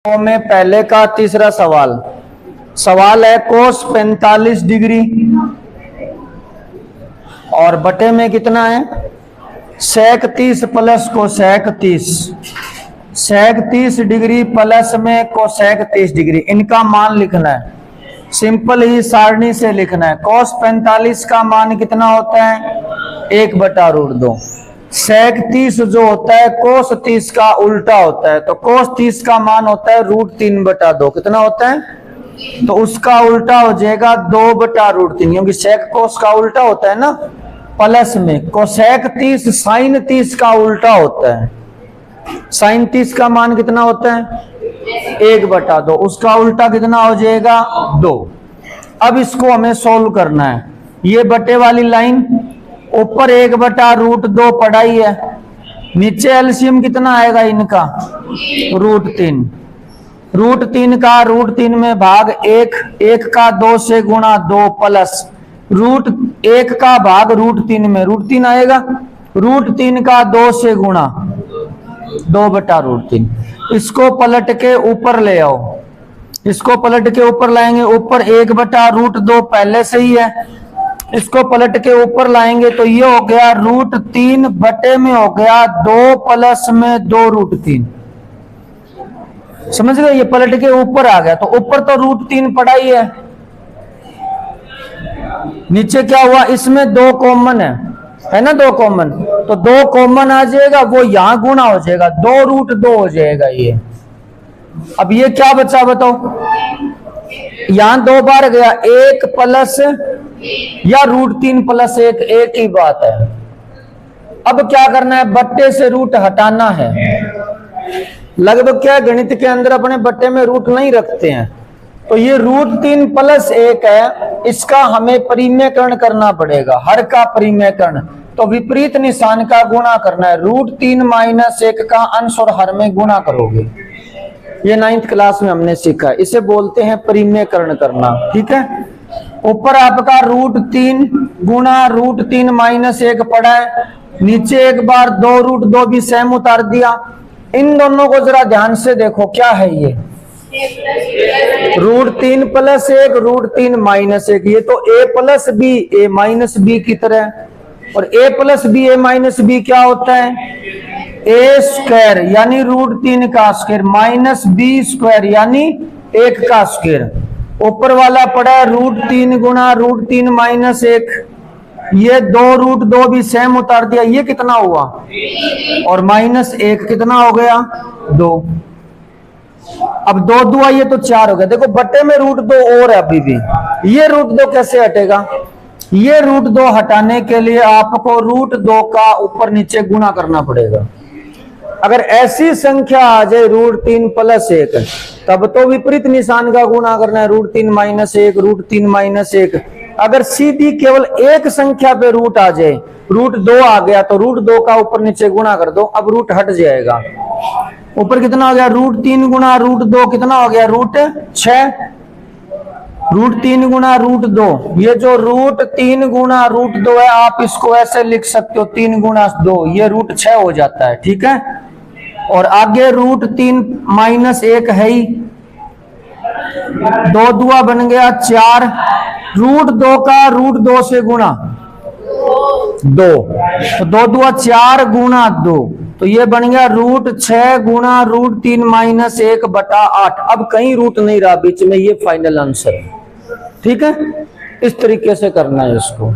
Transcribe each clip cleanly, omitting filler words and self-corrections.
तो में पहले का तीसरा सवाल है कोस 45 डिग्री और बटे में कितना है सेक 30 प्लस कोसेक 30। सेक 30 डिग्री प्लस में कोसेक 30 डिग्री, इनका मान लिखना है। सिंपल ही सारणी से लिखना है। कोस 45 का मान कितना होता है 1/√2। सेक 30 जो होता है कोस 30 का उल्टा होता है, तो कोस 30 का मान होता है √3/2। कितना होता है? तो उसका उल्टा हो जाएगा 2/√3, क्योंकि सेक कोस का उल्टा होता है ना। प्लस में कोसेक 30 साइन 30 का उल्टा होता है। साइन 30 का मान कितना होता है 1/2, उसका उल्टा कितना हो जाएगा 2। अब इसको हमें सोल्व करना है। ये बटे वाली लाइन ऊपर 1/√2 पढ़ाई है, नीचे एलसीएम कितना आएगा इनका √3। √3 का √3 में भाग 1 का 2 से गुणा 2 प्लस √1 का भाग √3 में √3 आएगा। √3 का 2 से गुणा 2/√3। इसको पलट के ऊपर ले आओ, इसको पलट के ऊपर लाएंगे। ऊपर 1/√2 पहले से ही है, इसको पलट के ऊपर लाएंगे तो ये हो गया √3 बटे में हो गया 2 प्लस में 2√3। समझ गए? ये पलट के ऊपर आ गया, तो ऊपर तो √3 पड़ा ही है। नीचे क्या हुआ, इसमें 2 कॉमन है ना, 2 कॉमन, तो 2 कॉमन आ जाएगा, वो यहां गुणा हो जाएगा, 2√2 हो जाएगा ये। अब ये क्या बचा बताओ, यहां 2 बार गया, 1 प्लस या √3 प्लस 1 एक ही बात है। अब क्या करना है, बट्टे से रूट हटाना है। लगभग क्या गणित के अंदर अपने बट्टे में रूट नहीं रखते हैं, तो ये √3 प्लस 1 है, इसका हमें परिमेयकरण करना पड़ेगा, हर का परिमेयकरण। तो विपरीत निशान का गुणा करना है। √3 - 1 का अंश और हर में गुणा करोगे। ये 9th क्लास में हमने सीखा, इसे बोलते हैं परिमेयकरण करना। ठीक है, ऊपर आपका √3 गुणा √3 - 1 पड़ा है, नीचे एक बार 2√2 भी सेम उतार दिया। इन दोनों को जरा ध्यान से देखो, क्या है ये √3 प्लस 1 √3 - 1, ये तो a plus B a minus B की तरह। और a plus B a minus B क्या होता है a² यानी √3 का स्क्वायर माइनस b² यानी 1 का स्क्वायर। ऊपर वाला पड़ा है √3 गुणा √3 - 1, ये 2√2 भी सेम उतार दिया, ये कितना हुआ और -1 कितना हो गया 2। अब 2 2 ये तो 4 हो गया। देखो बट्टे में √2 और है अभी भी, ये √2 कैसे हटेगा? ये √2 हटाने के लिए आपको √2 का ऊपर नीचे गुणा करना पड़ेगा। अगर ऐसी संख्या आ जाए √3 प्लस 1, तब तो विपरीत निशान का गुणा करना है, √3 - 1 √3 - 1। अगर सीधी केवल एक संख्या पे रूट आ जाए, √2 आ गया, तो √2 का ऊपर नीचे गुणा कर दो, अब रूट हट जाएगा। ऊपर कितना हो गया √3 गुणा √2 कितना हो गया √6। √3 गुणा √2, ये जो √3 गुणा √2 है, आप इसको ऐसे लिख सकते हो 3 गुणा 2, ये √6 हो जाता है। ठीक है, और आगे √3 - 1 है ही, 2 2 बन गया 4, √2 का √2 से गुणा 2, तो 2 2 4 गुणा 2, तो ये बन गया √6 गुणा √3 - 1/8। अब कहीं रूट नहीं रहा बीच में, ये फाइनल आंसर है। ठीक है, इस तरीके से करना है इसको।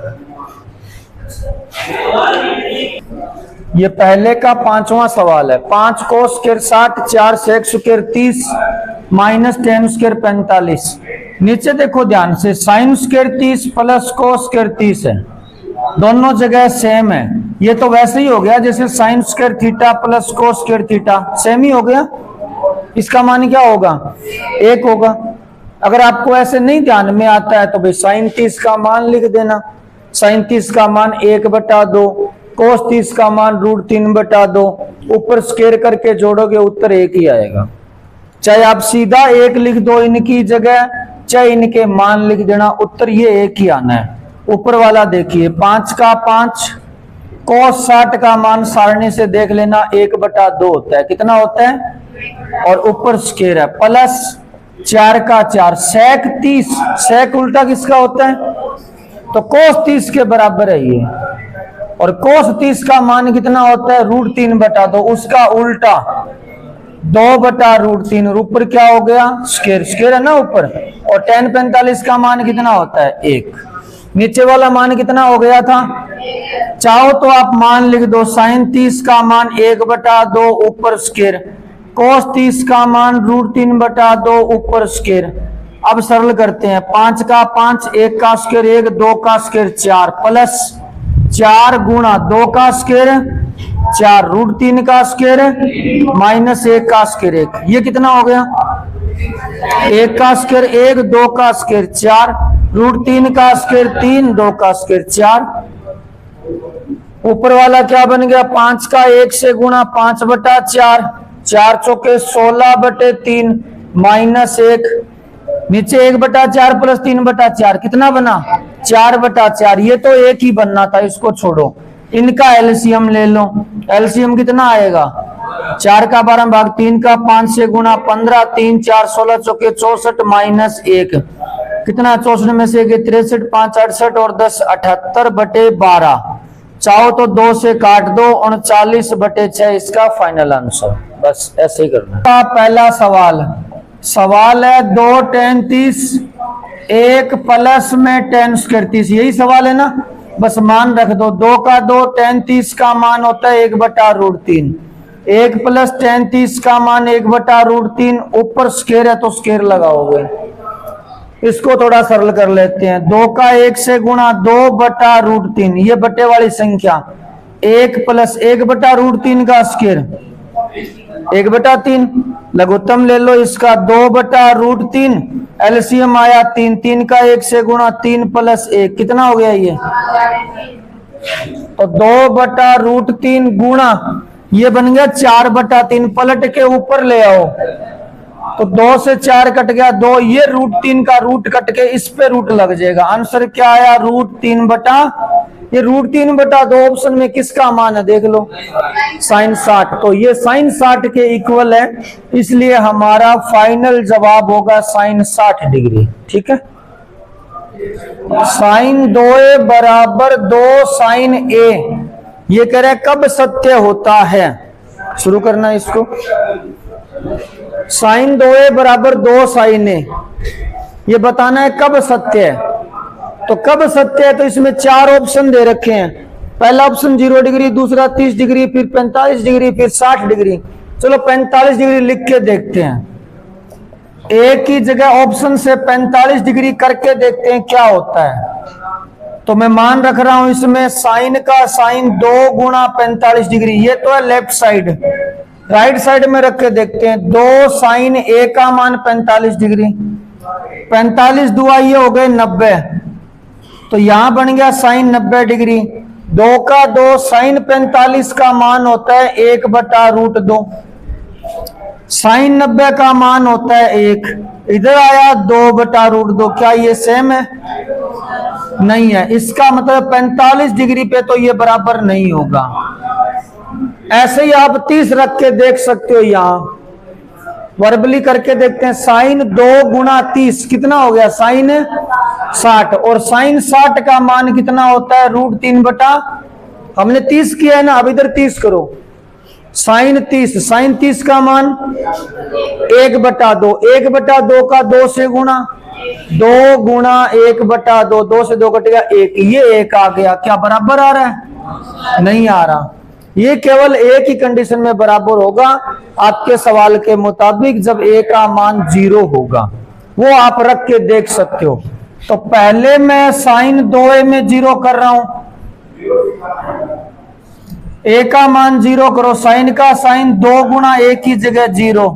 ये पहले का 5वां सवाल है। 5 cos square 60, 4 sec square 30 -10 square 45। नीचे देखो ध्यान से, sine square 30 plus cos square 30 है, दोनों जगह सेम है। ये तो वैसे ही हो गया जैसे sine square theta plus cos square theta, same ही हो गया। इसका मान क्या होगा 1 होगा। अगर आपको ऐसे नहीं ध्यान में आता है तो भाई साइन 30 का मान लिख देना, साइन 30 का मान 1/2, कोस 30 का मान √3/2, ऊपर स्क्वायर करके जोड़ोगे उत्तर 1 ही आएगा। चाहे आप सीधा 1 लिख दो इनकी जगह, चाहे इनके मान लिख देना, उत्तर ये 1 ही आना है। ऊपर वाला देखिए 5 का 5, कोस 60 का मान सारणी से देख लेना 1/2 होता है। कितना होता है और ऊपर स्क्वायर है, प्लस 4 का 4 सेक 30। सेक उल्टा किसका होता है? तो कोस 30 के बराबर है ये। और कोस 30 का मान कितना होता है? √3/2। उसका उल्टा 2/√3 और ऊपर क्या हो गया? स्क्वायर। स्क्वायर है ना ऊपर। और tan 45 का मान कितना होता है? 1। नीचे वाला मान कितना हो गया था? चाहो तो आप मान लिख दो, sin 30 का मान 1/2 ऊपर स्क्वायर, cos 30 का मान √3/2 ऊपर स्क्वायर। अब सरल करते हैं, 5 का 5, 1 का स्क्वायर 1, 2 का स्क्वायर 4, प्लस 4 गुणा 2 का स्क्वायर 4, √3 का स्क्वायर माइनस 1 का स्क्वायर 1। ये कितना हो गया? 1 का स्क्वायर 1, 2 का स्क्वायर 4, √3 का स्क्वायर 3, 2 का स्क्वायर 4। ऊपर वाला क्या बन गया? 5 का 1 से गुणा 5/4, 4 चौके 16/3 माइनस 1, नीचे 1/4 प्लस 3/4 कितना बना? 4/4। ये तो एक ही बनना था, इसको छोड़ो, इनका एलसीएम ले लो। एलसीएम कितना आएगा? 4 का 12 भाग 3 का 5 से गुणा 15, 3 4 16 चौके 64 माइनस 1 कितना? 64 में से 63, 5 68 और 10 78/12। चाहो तो 2 से काट दो, 39/6 इसका फाइनल आंसर। बस ऐसे ही करना। पहला सवाल है 2 tan 30 1 प्लस में tan स्क्वायर 30, यही सवाल है ना? बस मान रख दो, 2 का 2 tan 30 का मान होता है 1/√3, 1 प्लस tan 30 का मान 1/√3, ऊपर स्क्वायर है तो स्क्वायर लगाओगे। इसको थोड़ा सरल कर लेते हैं, 2 का 1 से गुणा 2/√3, ये बटे वाली संख्या, 1 प्लस 1/√3 का स्क्वायर 1/3, लघुत्तम ले लो इसका 2/√3, एलसीएम आया 3, 3 का 1 से गुणा 3 प्लस 1 कितना हो गया ये? तो 2/√3 गुणा ये बन गया 4/3, पलट के ऊपर ले आओ तो 2 से 4 कट गया 2, ये √3 का रूट कट के इस पे रूट लग जाएगा। आंसर क्या आया? ये √3/2 ऑप्शन में किसका मान है देख लो, sin 60। तो ये sin 60 के इक्वल है, इसलिए हमारा फाइनल जवाब होगा sin 60 डिग्री। ठीक है, sin 2a बराबर 2 sin a, ये कह रहे कब सत्य होता है? शुरू करना इसको, sin 2a बराबर 2 sin a, ये बताना है कब सत्य है। तो कब सत्य है? तो इसमें 4 ऑप्शन दे रखे हैं। पहला ऑप्शन 0 डिग्री, दूसरा 30 डिग्री, फिर 45 डिग्री, फिर 60 डिग्री। चलो 45 डिग्री लिख के देखते हैं, एक ही जगह ऑप्शन से 45 डिग्री करके देखते हैं क्या होता है। तो मैं मान रख रहा हूं इसमें साइन का साइन 2 गुणा 45 डिग्री, ये तो है लेफ्ट साइड। राइट साइड में रख के देखते हैं, 2 साइन a का मान 45 डिग्री, 45 दुआ ये हो गए 90, तो यहां बन गया साइन 90 डिग्री। 2 का 2 साइन 45 का मान होता है 1/√2, साइन 90 का मान होता है 1, इधर आया 2/√2। क्या ये सेम है? नहीं है, इसका मतलब 45 डिग्री पे तो ये बराबर नहीं होगा। ऐसे ही आप 30 रख के देख सकते हो, यहां वर्बली करके देखते हैं, साइन 2 गुणा 30 कितना हो गया? साइन 60, और साइन 60 का मान कितना होता है? √3/, हमने 30 किया है ना, अब इधर 30 करो, साइन 30 का मान 1/2, 1/2 का 2 से गुणा, 2 गुणा 1/2, 2 से 2 कटेगा 1, ये 1 आ गया। क्या बराबर आ रहा है? नहीं आ रहा, ये केवल एक ही कंडीशन में बराबर होगा, आपके सवाल के मुताबिक, जब a का मान 0 होगा, वो आप रख के देख सकते हो। तो पहले मैं साइन 2a में 0 कर रहा हूं, a का मान 0 करो, साइन का साइन 2 गुणा 1 की जगह 0,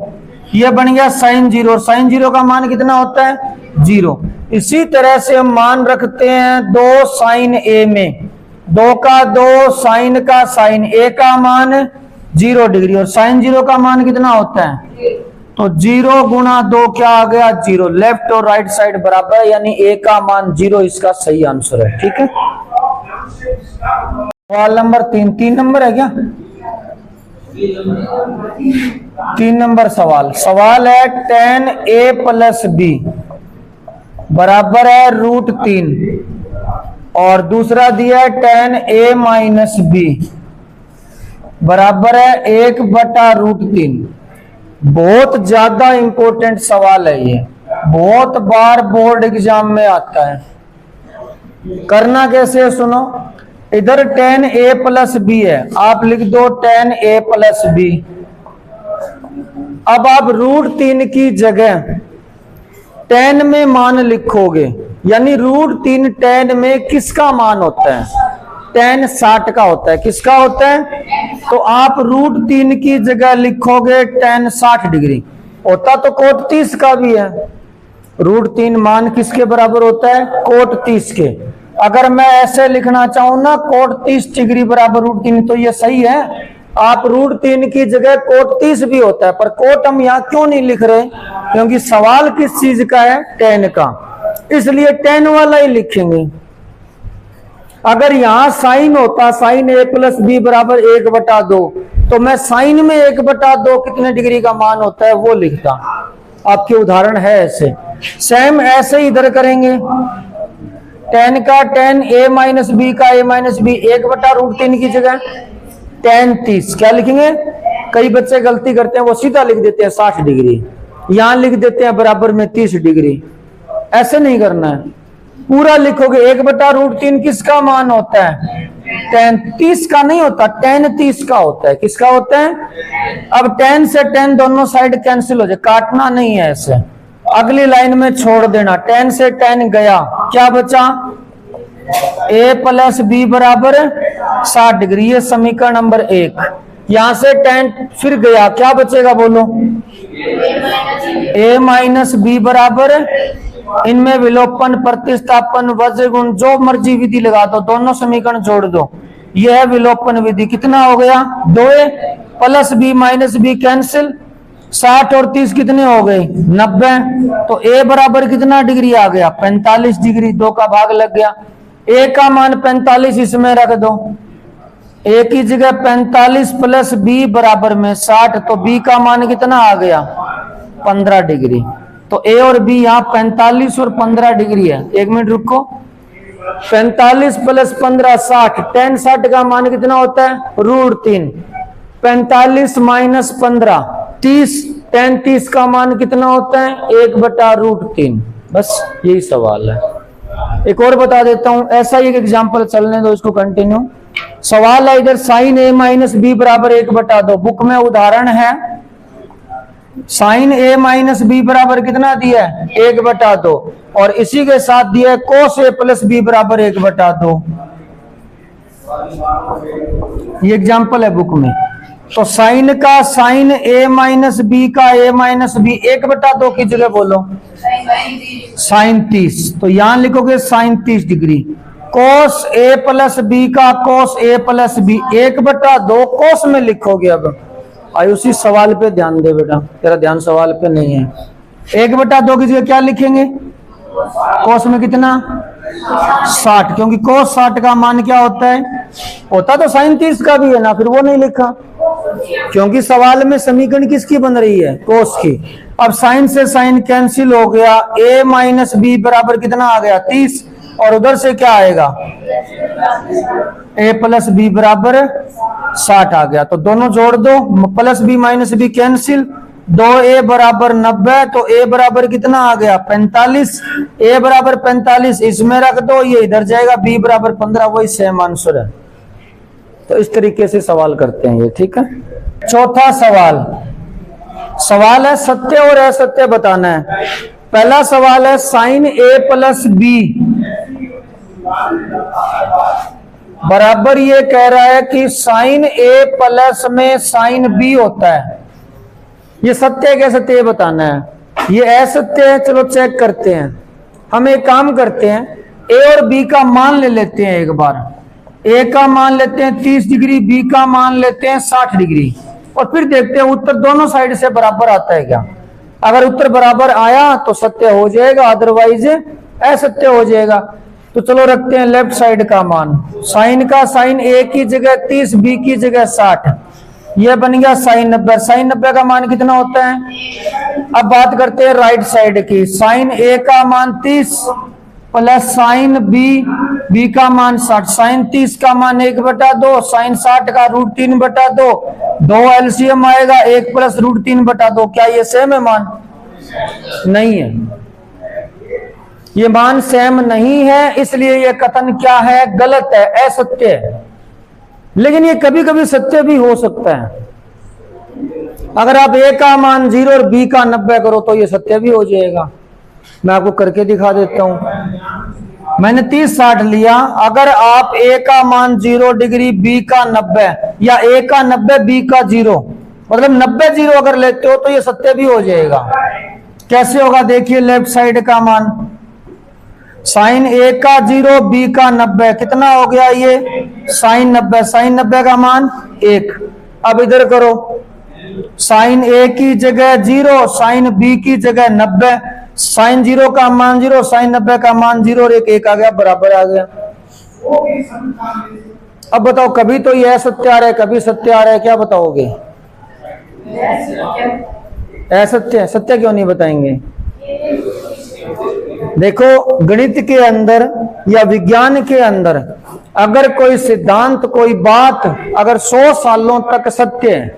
ये बन गया साइन 0, साइन 0 का मान कितना होता है? 0। इसी तरह से हम मान रखते हैं 2 साइन a में, 2 का 2 साइन का साइन a का मान 0 डिग्री, और साइन 0 का मान कितना होता है? तो 0 गुणा 2 क्या आ गया? 0। लेफ्ट और राइट साइड बराबर है, यानी a का मान 0 इसका सही आंसर है। ठीक है, सवाल नंबर 3 नंबर है क्या? 3 नंबर सवाल, सवाल है tan a प्लस बी बराबर है √3 और दूसरा दिया है tan a माइनस बी बराबर है 1/√3। बहुत ज्यादा इंपॉर्टेंट सवाल है ये, बहुत बार बोर्ड एग्जाम में आता है। करना कैसे है सुनो, इधर tan a प्लस बी है, आप लिख दो tan a प्लस बी। अब आप √3 की जगह tan में मान लिखोगे, यानी √3 tan में किसका मान होता है? tan 60 का होता है। किसका होता है? तो आप √3 की जगह लिखोगे tan 60 डिग्री। होता तो कोट 30 का भी है। √3 मान किसके बराबर होता है? कोट 30 के। अगर मैं ऐसे लिखना चाहूं ना कोट 30 डिग्री बराबर √3, तो ये सही है। आप √3 की जगह कोट 30 भी होता है, पर कोट हम यहाँ क्यों नहीं लिख रहे? क्योंकि सवाल किस चीज का है? tan का, इसलिए tan वाला ही लिखेंगे। अगर यहां साइन होता sin a प्लस बी बराबर 1/2, तो मैं साइन में 1/2 कितने डिग्री का मान होता है वो लिखता। आपके उदाहरण है ऐसे। सेम ऐसे ही इधर करेंगे। tan का tan a माइनस बी का a माइनस बी 1/√3 की जगह tan 30 क्या लिखेंगे? कई बच्चे गलती करते हैं, वो सीधा लिख देते हैं 60 डिग्री, यहां लिख देते हैं बराबर में 30 डिग्री। ऐसे नहीं करना है, पूरा लिखोगे। 1/√3 किसका मान होता है? tan 30 का नहीं होता, tan 30 का होता है। किसका होता है? अब tan से tan दोनों साइड कैंसिल हो जाए, काटना नहीं है ऐसे, अगली लाइन में छोड़ देना। tan से tan गया, क्या बचा? a प्लस बी बराबर 60 डिग्री, ये समीकरण नंबर 1। यहां से tan फिर गया, क्या बचेगा बोलो? a माइनस बी बराबर, इनमें विलोपन, प्रतिस्थापन, वज्र गुण, जो मर्जी विधि लगा दो, दोनों समीकरण जोड़ दो। यह है विलोपन विधि। कितना हो गया? 2a plus B minus B cancel, 60 और 30 कितने हो गए? 90। तो a बराबर कितना डिग्री आ गया? 45 डिग्री। 2 का भाग लग गया। a का मान 45 इसमें रख दो, a की जगह 45 प्लस b बराबर में 60, तो b का मान कितना आ गया? 15 डिग्री। तो a और b यहाँ 45 और 15 डिग्री है। 1 मिनट रुको। 45 प्लस 15 60, tan 60 का मान कितना होता है? √3। 45 माइनस 15 30, tan 30 का मान कितना होता है? 1/√3। बस यही सवाल है। एक और बता देता हूं, ऐसा ही एक एग्जाम्पल चलने दो, इसको कंटिन्यू। सवाल है इधर sin a माइनस बी बराबर 1/2। बुक में उदाहरण है, sin a माइनस बी बराबर कितना दिया है? 1/2, और इसी के साथ दिया है cos a प्लस बी बराबर 1/2। ये एग्जाम्पल है बुक में। तो साइन का sin a माइनस बी का a माइनस बी 1/2 की जगह बोलो sin 30, तो यहां लिखोगे sin 30 डिग्री। cos a प्लस बी का cos a plus B 1/2 cos में लिखोगे। अब आयुषी सवाल पे ध्यान दे बेटा, तेरा ध्यान सवाल पे नहीं है। 1/2 की जगह क्या लिखेंगे? cos में कितना? 60, क्योंकि cos 60 का मान क्या होता है? होता तो sin 30 का भी है ना, फिर वो नहीं लिखा, क्योंकि सवाल में समीकरण किसकी बन रही है? cos की। अब sin से sin कैंसिल हो गया, a माइनस बी बराबर कितना आ गया? 30, और उधर से क्या आएगा? a प्लस बी बराबर 60 आ गया। तो दोनों जोड़ दो, plus B minus B cancel, 2a बराबर 90, तो a बराबर कितना आ गया? 45। a बराबर 45 इसमें रख दो, ये इधर जाएगा, b बराबर 15, वही सेम आंसर है। तो इस तरीके से सवाल करते हैं ये, ठीक है। चौथा सवाल, सवाल है सत्य और असत्य बताना है। पहला सवाल है sin a प्लस बी बराबर, ये कह रहा है कि sin a प्लस में sin b होता है। ये सत्य है क्या सत्य, ये बताना है। ये असत्य है, चलो चेक करते हैं। हम एक काम करते हैं, a और b का मान ले लेते हैं एक बार। a का मान लेते हैं 30 डिग्री, b का मान लेते हैं 60 डिग्री, और फिर देखते हैं उत्तर दोनों साइड से बराबर आता है क्या। अगर उत्तर बराबर आया तो सत्य हो जाएगा, अदरवाइज असत्य हो जाएगा। तो चलो रखते हैं लेफ्ट साइड का मान। साइन का साइन a की जगह 30, b की जगह 60, ये बन गया साइन 90। साइन 90 का मान कितना होता है? अब बात करते हैं राइट साइड की। साइन ए का मान 30 प्लस साइन बी का मान 60। साइन 30 का मान 1/2, साइन 60 का √3/2। 2 एलसीएम आएगा 1 प्लस √3/2। क्या ये सेम है मान? नहीं है, ये मान सेम नहीं है, इसलिए ये कथन क्या है? गलत है, असत्य है। लेकिन ये कभी कभी सत्य भी हो सकता है। अगर आप ए का मान 0 और बी का 90 करो तो ये सत्य भी हो जाएगा। मैं आपको करके दिखा देता हूं। मैंने 30-60 लिया। अगर आप ए का मान 0 डिग्री, बी का 90, या ए का 90 बी का 0, मतलब 90 0 अगर लेते हो तो ये सत्य भी हो जाएगा। कैसे होगा? देखिए लेफ्ट साइड का मान, साइन ए का 0 बी का 90 कितना हो गया? ये साइन 90। साइन 90 का मान 1। अब इधर करो, साइन ए की जगह 0, साइन बी की जगह 90। साइन 0 का मान 0, साइन 90 का मान 0 और 1 आ गया, बराबर आ गया। अब बताओ, कभी तो यह सत्य आ रहा है, कभी सत्य आ रहा है, क्या बताओगे? असत्य। सत्य क्यों नहीं बताएंगे? देखो, गणित के अंदर या विज्ञान के अंदर अगर कोई सिद्धांत, कोई बात अगर 100 सालों तक सत्य है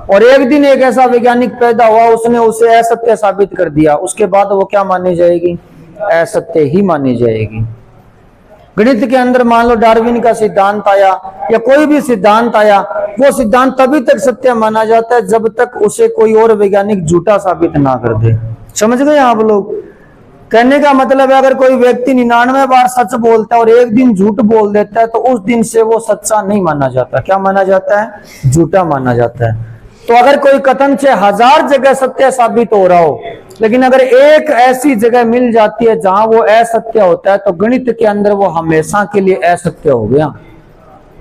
और एक दिन एक ऐसा वैज्ञानिक पैदा हुआ, उसने उसे असत्य साबित कर दिया, उसके बाद वो क्या मानी जाएगी? असत्य ही मानी जाएगी। गणित के अंदर मान लो डार्विन का सिद्धांत आया या कोई भी सिद्धांत आया, वो सिद्धांत तभी तक सत्य माना जाता है जब तक उसे कोई और वैज्ञानिक झूठा साबित ना कर दे। समझ गए आप लोग? कहने का मतलब है, अगर कोई व्यक्ति 99 बार सच बोलता है और एक दिन झूठ बोल देता है तो उस दिन से वो सच्चा नहीं माना जाता। क्या माना जाता है? झूठा माना जाता है। तो अगर कोई कथन से 1000 जगह सत्य साबित हो रहा हो, लेकिन अगर एक ऐसी जगह मिल जाती है जहां वो असत्य होता है, तो गणित के अंदर वो हमेशा के लिए असत्य हो गया।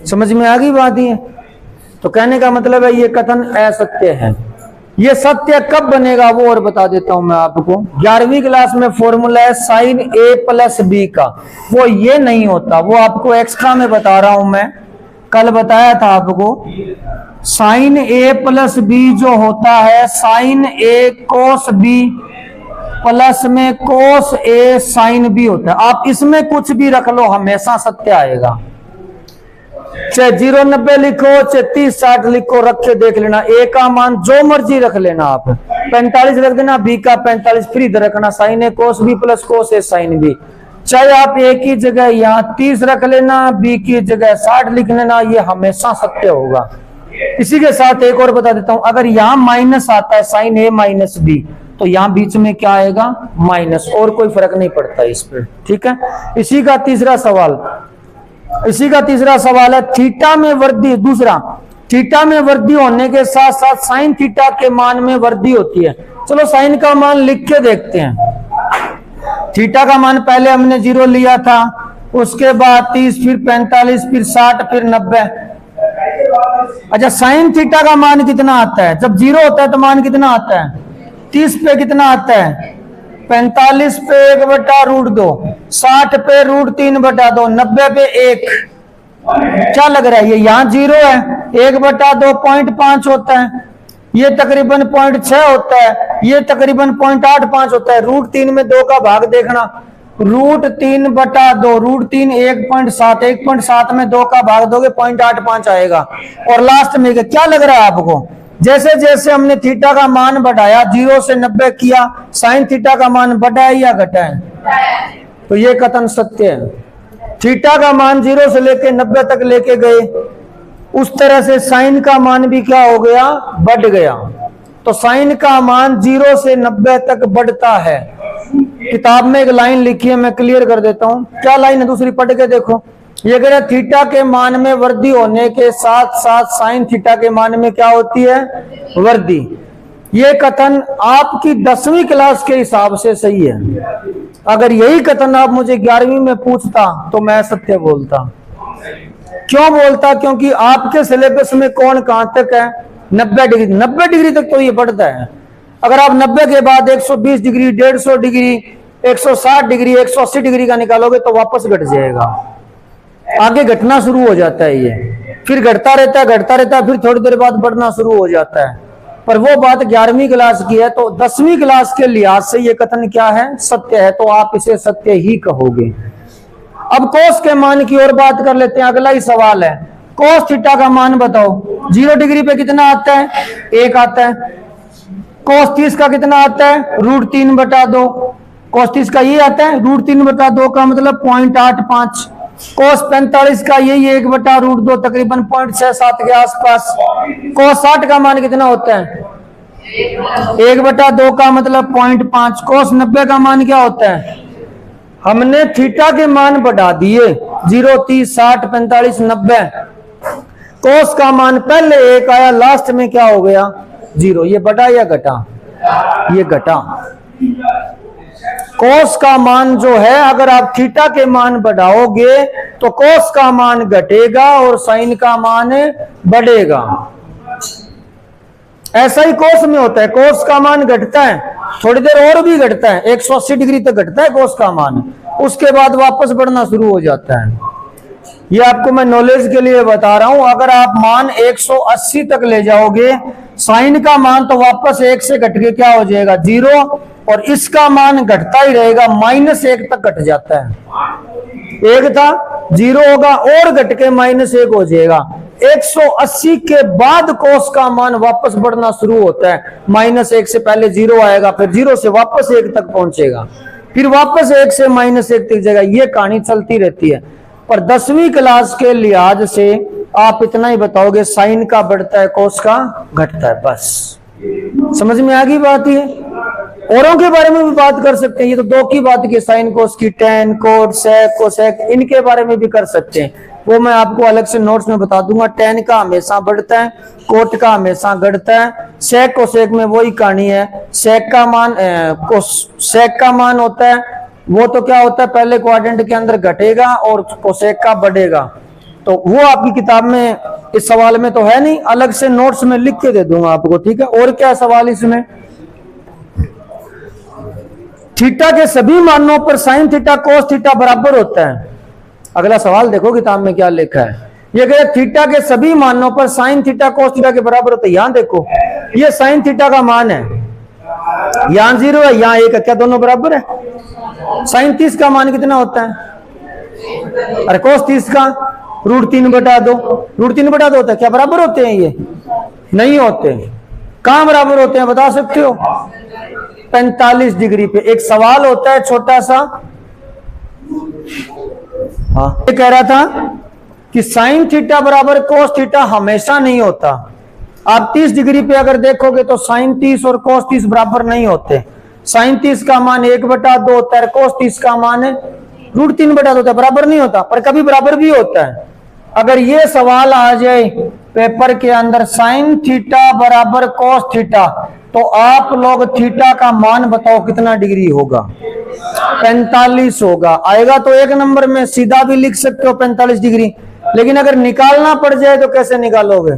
समझ में आ गई बात? ये तो कहने का मतलब है ये कथन असत्य है। ये सत्य कब बनेगा वो और बता देता हूं मैं आपको। 11वीं क्लास में फॉर्मूला है साइन ए प्लस बी का, वो ये नहीं होता, वो आपको एक्स्ट्रा में बता रहा हूं मैं। कल बताया था आपको, साइन ए प्लस बी जो होता है, साइन ए कोस बी प्लस में कोस ए साइन बी होता है। आप इसमें कुछ भी रख लो, हमेशा सत्य आएगा। चाहे 0-90 लिखो, चाहे 30-60 लिखो, रख के देख लेना। ए का मान जो मर्जी रख लेना, आप 45 रख देना, बी का 45 फिर इधर रखना, साइन ए कोस बी प्लस कोस ए साइन बी। चाहे आप ए की जगह यहाँ 30 रख लेना, बी की जगह 60 लिख लेना, ये हमेशा सत्य होगा। इसी के साथ एक और बता देता हूं, अगर यहाँ माइनस आता है साइन ए माइनस बी, तो यहाँ बीच में क्या आएगा? माइनस, और कोई फर्क नहीं पड़ता इस पर। ठीक है। इसी का तीसरा सवाल है थीटा में वृद्धि। दूसरा, थीटा में वृद्धि होने के साथ साथ साइन थीटा के मान में वृद्धि होती है। चलो साइन का मान लिख के देखते हैं। थीटा का मान पहले हमने 0 लिया था, उसके बाद 30, फिर 45, फिर 60, फिर 90। अच्छा, साइन थीटा का मान कितना आता है? जब 0 होता है तो मान कितना आता है? 30 पे कितना आता है? 45 पे 1/√2, 60 पे √3/2, 90 पे 1। क्या लग रहा है? ये यहाँ 0 है, 1/2 0.5 होता है, ये तकरीबन 0.6 होता है, ये तकरीबन 0.85 होता है। √3 में 2 का भाग देखना, √3/2, √3 1.7, 1.7 में 2 का भाग दोगे 0.85 आएगा। और लास्ट में क्या लग रहा है आपको? जैसे जैसे हमने थीटा का मान बढ़ाया, 0 से 90 किया, साइन थीटा का मान बढ़ा है या घटा है? तो ये कथन सत्य है। थीटा का मान 0 से लेके 90 तक लेके गए, उस तरह से साइन का मान भी क्या हो गया? बढ़ गया। तो साइन का मान 0 से 90 तक बढ़ता है। किताब में एक लाइन लिखी है, मैं क्लियर कर देता हूं। क्या लाइन है? दूसरी पढ़ के देखो। ये कह रहा है थीटा के मान में वृद्धि होने के साथ साथ साइन थीटा के मान में क्या होती है? वृद्धि। ये कथन आपकी 10वीं क्लास के हिसाब से सही है। अगर यही कथन आप मुझे 11वीं में पूछता तो मैं सत्य बोलता। क्यों बोलता? क्योंकि आपके सिलेबस में कौन कहां तक है? 90 डिग्री। 90 डिग्री तक तो ये बढ़ता है। अगर आप 90 के बाद 120 डिग्री, 150 डिग्री, 160 डिग्री, 180 डिग्री का निकालोगे तो वापस घट जाएगा, आगे घटना शुरू हो जाता है ये। फिर घटता रहता है, फिर थोड़ी देर बाद बढ़ना शुरू हो जाता है। पर वो बात 11वीं क्लास की है, तो 10वीं क्लास के लिहाज से ये कथन क्या है? सत्य है, तो आप इसे सत्य ही कहोगे। अब कोस के मान की और बात कर लेते हैं। अगला ही सवाल है, कोस थीटा का मान बताओ। 0 डिग्री पे कितना आता है? 1 आता है। कोस 30 का कितना आता है? √3/2। कोस 30 का ये आता है, √3/2 का मतलब 0.85। कोस 45 का यही 1/√2, तकरीबन 0.67 के आसपास। कोस 60 का मान कितना होता है? 1/2 का मतलब 0.5। कोस 90 का मान क्या होता है? हमने थीटा के मान बढ़ा दिए, 0, 30, 60, 45, 90। कोस का मान पहले 1 आया, लास्ट में क्या हो गया? 0। ये बढ़ा या घटा? ये घटा। कोस का मान जो है, अगर आप थीटा के मान बढ़ाओगे तो कोस का मान घटेगा और साइन का मान बढ़ेगा। ऐसा ही कोस में होता है, कोस का मान घटता है, थोड़ी देर और भी घटता है, 180 डिग्री तक घटता है कोस का मान, उसके बाद वापस बढ़ना शुरू हो जाता है। ये आपको मैं नॉलेज के लिए बता रहा हूं। अगर आप मान 180 तक ले जाओगे, साइन का मान तो वापस 1 से घट के क्या हो जाएगा? 0, और इसका मान घटता ही रहेगा, -1 तक घट जाता है। 1 था, 0 होगा और घट के -1 हो जाएगा। 180 के बाद कोस का मान वापस बढ़ना शुरू होता है, -1 से पहले 0 आएगा, फिर 0 से वापस 1 तक पहुंचेगा, फिर वापस 1 से -1 तक जाएगा। ये कहानी चलती रहती है। पर 10वीं क्लास के लिहाज से आप इतना ही बताओगे, साइन का बढ़ता है, कोस का घटता है, बस। समझ में आ गई बात? ये औरों के बारे में भी बात कर सकते हैं। ये तो 2 की बात की, साइन कोस की, tan, cot, sec, cosec, इनके बारे में भी कर सकते हैं। वो मैं आपको अलग से नोट्स में बता दूंगा। tan का हमेशा बढ़ता है, कोट का हमेशा घटता है, sec cosec में वही कहानी है। sec का मान होता है, वो तो क्या होता है, पहले क्वाड्रेंट के अंदर घटेगा और कोसेक का बढ़ेगा। तो वो आपकी किताब में इस सवाल में तो है नहीं, अलग से नोट्स में लिख के दे दूंगा आपको, ठीक है। और क्या सवाल इसमें? थीटा के सभी मानों पर साइन थीटा कोस थीटा बराबर होता है। अगला सवाल देखो किताब में क्या लिखा है। ये कह थीटा के सभी मानों पर साइन थीटा कोस थीटा के बराबर होता है। यहां देखो, ये साइन थीटा का मान है, यहां 0 है, यहां 1 है, क्या दोनों बराबर है? साइन 30 का मान कितना होता है? अरे कोस 30 का √3/2। √3/2 होता है, क्या बराबर होते हैं? ये नहीं होते। कहां बराबर होते हैं बता सकते हो? 45 डिग्री पे। एक सवाल होता है छोटा सा, हाँ, ये कह रहा था कि साइन थीटा बराबर कोस थीटा हमेशा नहीं होता। आप 30 डिग्री पे अगर देखोगे तो साइन 30 और कोस 30 बराबर नहीं होते। साइन 30 का मान 1/2 होता है, कोस 30 का मान √3/2 होता है, बराबर नहीं होता, पर कभी बराबर भी होता है। अगर ये सवाल आ जाए पेपर के अंदर, साइन थीटा बराबर कोस थीटा, तो आप लोग थीटा का मान बताओ कितना डिग्री होगा? 45 होगा। आएगा तो 1 नंबर में, सीधा भी लिख सकते हो 45 डिग्री। लेकिन अगर निकालना पड़ जाए तो कैसे निकालोगे?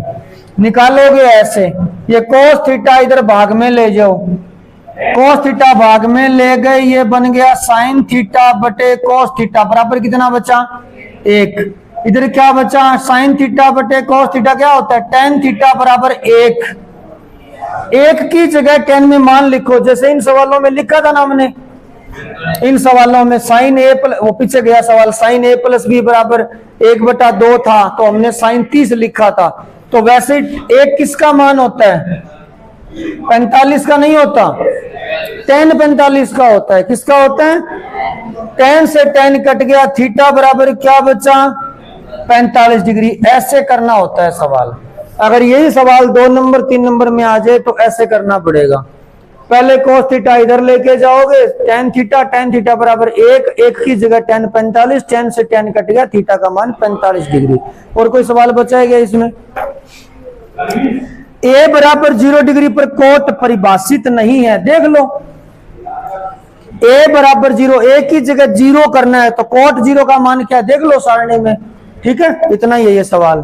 निकालोगे ऐसे, ये कोस थीटा इधर भाग में ले जाओ, कोस थीटा भाग में ले गए, ये बन गया साइन थीटा बटे कोस थीटा, बराबर कितना बचा? 1। इधर क्या बचा? साइन थीटा बटे कोस थीटा क्या होता है? tan थीटा बराबर 1। 1 की जगह tan में मान लिखो, जैसे इन सवालों में लिखा था ना हमने। इन सवालों में साइन a प्लस, वो पीछे गया सवाल, साइन a + b बराबर 1/2 था, तो हमने साइन 30 लिखा था। तो वैसे 1 किसका मान होता है? 45 का नहीं होता, tan 45 का होता है। किसका होता है? tan से tan कट गया, थीटा बराबर क्या बचा? 45 डिग्री। ऐसे करना होता है सवाल। अगर यही सवाल 2 नंबर 3 नंबर में आ जाए तो ऐसे करना पड़ेगा। पहले कोस थीटा इधर लेके जाओगे, tan थीटा बराबर 1 की जगह tan 45, tan से tan कट गया, थीटा का मान 45 डिग्री। और कोई सवाल बचा है क्या इसमें? a बराबर 0 डिग्री पर कोट परिभाषित नहीं है, देख लो। a बराबर 0, a की जगह 0 करना है तो कोट 0 का मान क्या है? देख लो सारणी में, ठीक है। इतना ही है ये सवाल।